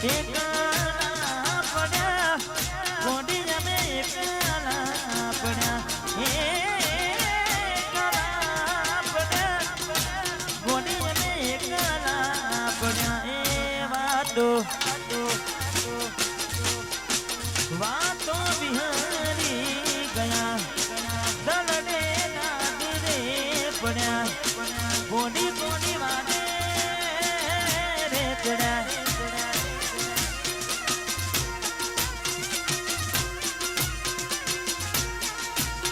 એકલા પડ્યા ગોડી અમે એકલા પડ્યા એકલા પડ્યા ગોડી અમે એકલા પડ્યા એ વાતો વાતો બિહારી ગયા દલડે નાદરે પડ્યા ગોડી ગોડી વાદે રે ચડ્યા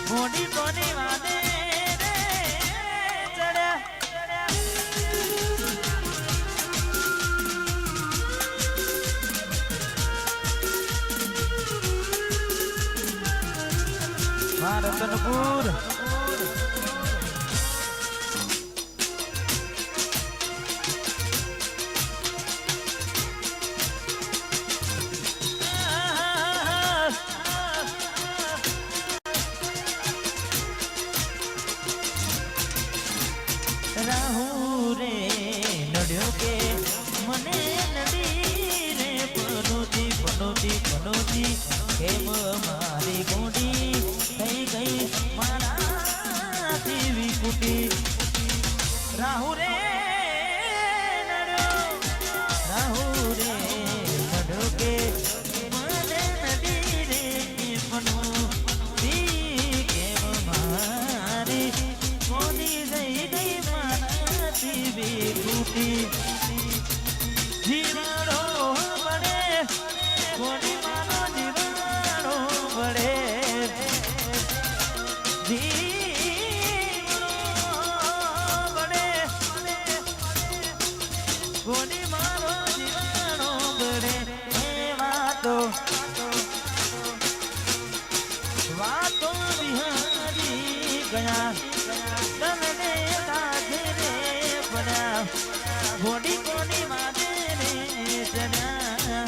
ગોડી ગોડી વાદે રે ચડ્યા રતનપુર રાહુ રે નડ્યો કે મને નડી રે પનોતી પનોતી પનોતી કેમ મારી ગોડી થઈ ગઈ મારાથી વિકુટી રાહુ રે નડ્યો કે મને નડી રે પનોતી કેમ મારી ગોડી થઈ ગઈ મારાથી વિકુટી જીવાડો બળે ગોડી માનો જીવાડો બળે ગોડી મારો જીવાડો બળે એ વાતો બિહારી ગયા તમને કાઢે રે પડ્યા ગોડી ગોડી વાદે રે ચડ્યા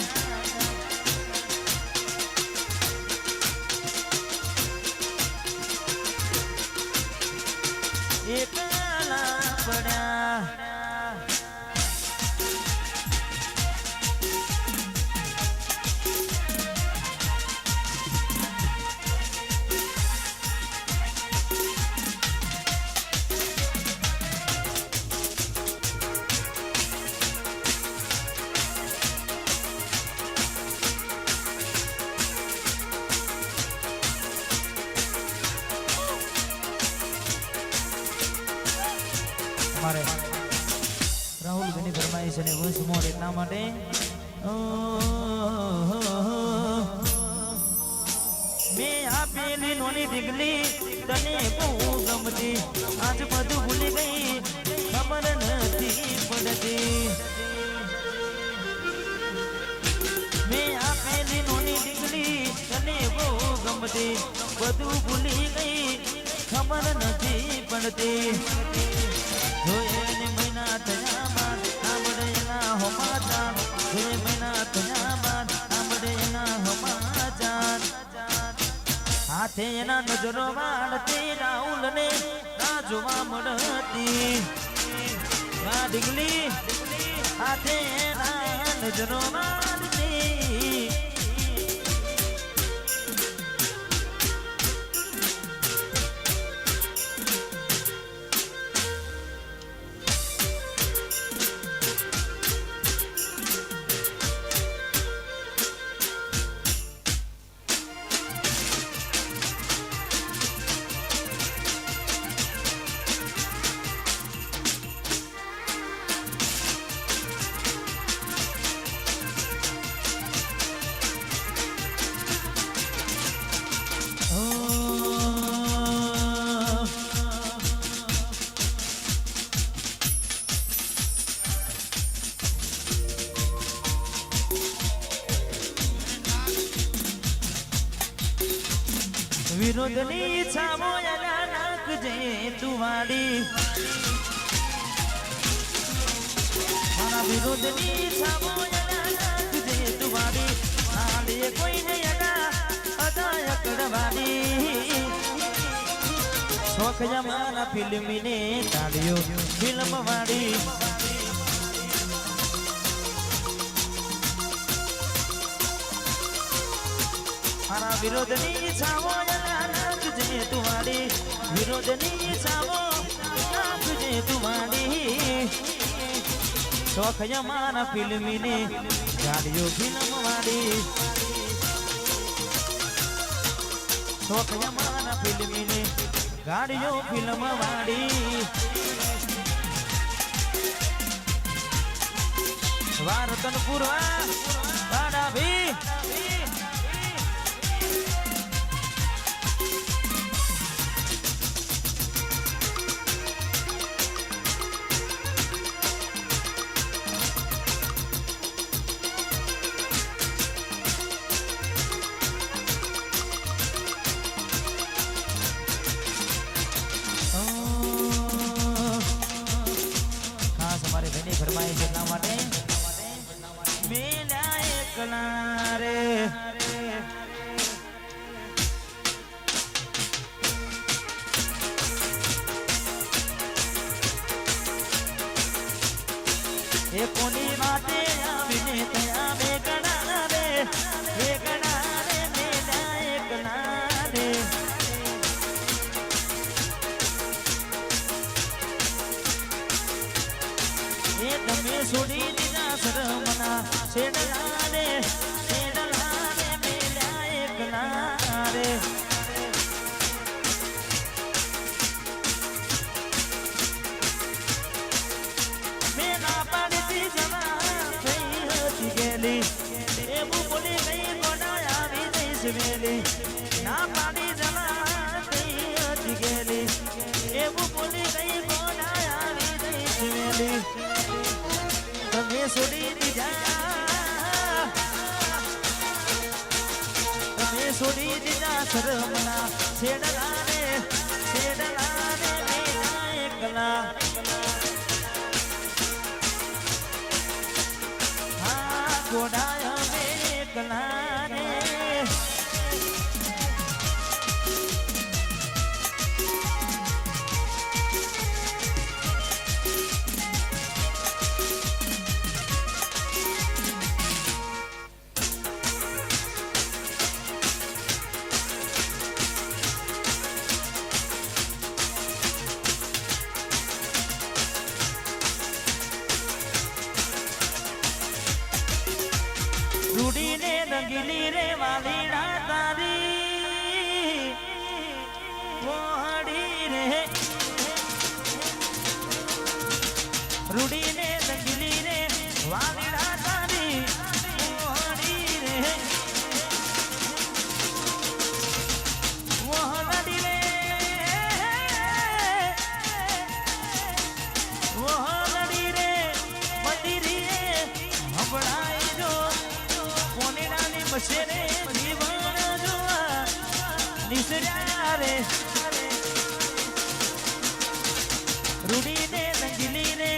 એકલા પડ્યા મારે રાહુલ ઘણી ફરમાઈશ અને વંશ મોર એટલા માટે મેં આપેલી નોની દીકલી તને બહુ ગમતી આજ બધું ભૂલી ગઈ ખબર નથી પડતી મેં આપેલી નોની દીકલી તને બહુ ગમતી બધું ભૂલી ગઈ ખબર નથી પડતી જોઈને મહિના થયા બાદ આંબડેના હોમાચાર જોઈ મહિના થયા બાદ આંબડેના હોમાચાર હાથે એના નજરો વાળતી રાહુલને ના જોવા મળતી આ ડીગલી હાથે એના નજરો વાળતી વિરોધની છામો એના નાખજે તુવાડી મારા વિરોધની છામો એના નાખજે તુવાડી આલે કોઈને એના અદાય કરવાની શોખ જમાના ફિલ્મીને તાળીઓ ફિલ્મ વાળી મારા વિરોધની છાવો નાખજે તુવાડી વિરોધની છાવો નાખજે તુવાડી શોખ મારા ફિલ્મીની ગાડીઓ ફિલ્મ વાળી શોખ મારા ફિલ્મીની ગાડીઓ ફિલ્મ વાળી વારતન પૂર્વા બાડા ભી ફરમાઈશ એટલા માટે મેલા એકલા રે એ કોની માટે આવીને ત્યાં મેઘના રે મેઘના રે મેલા એકલા રે તમે છોડી દીધા શરમના છેડલા રે મેલ્યા એકલા રે મેં ના પાડીથી જવા થઈ હતી ગેલી એવું બોલી ગઈ કોના આવી જઈશ વેલી ના પાડી જવા થઈ હતી ગેલી એવું બોલી ગઈ કોના આવી જઈશ વેલી તમે છોડી દીધા તમે છોડી દીધા શરમના છેડલા રે મેલા એકલા હા ગોડાયા એકલા રે રૂડીને રંગીલી રે વાલીડા તારી મોહડી રે રૂડીને રંગીલી રે વાલીડા તારી મોહડી રે મોહડી રે મોહડી રે મંદિરી હંભળાય જો બસેરે જીવન જોવા નિસર્યા રે રૂડીને રંગીલી રે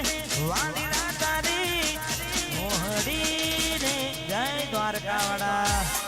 વાલીડા તારી મોહડી રે જય દ્વારકાવાળા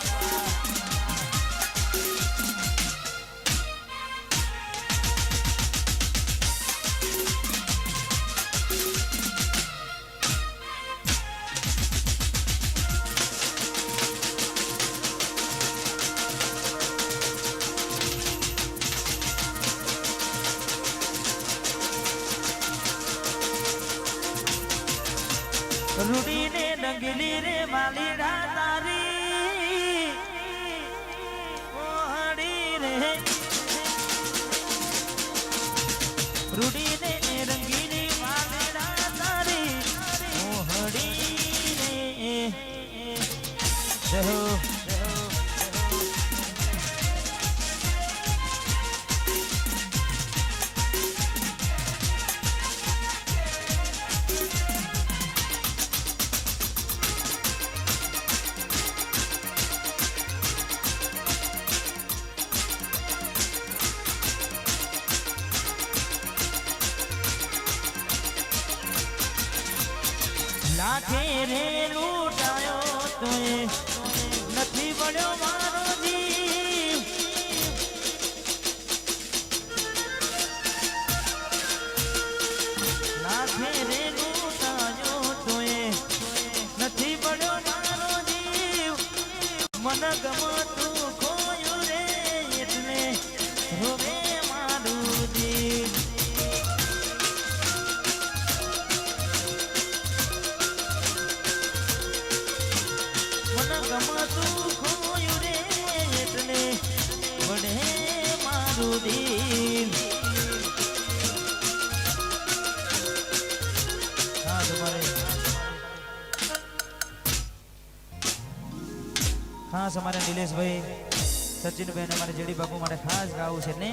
રૂડીને રંગીલી રે વાલીડા તારી મોહડી રે રૂડીને રંગીલી વાલીડા તારી મોહડી રે જહો લાખે રે લૂંટાયો તોય નથી મળ્યો મારો જીવ લાખે રે લૂંટાયો તોય નથી મળ્યો મારો જીવ મન ગમતું ગમતું ખોયું રે એટલે વડે મારું દિલ હા તમારે ખાસ અમારે નિલેશભાઈ સચિનભાઈ અમારે જેડી બાપુ માટે ખાસ ગાવું છે ને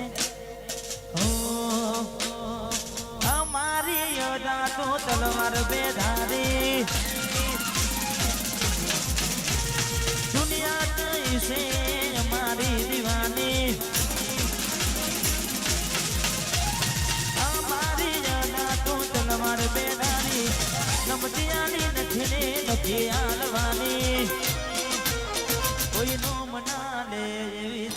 અમારી યદા તો તલવાર બેધારી દુનિયા કઈ છે અમારી દીવાની અમારી યદા તો તલવાર બેધારી ગમતી આલી નથી ને નથી આલવાની કોઈ નો મના લે એવી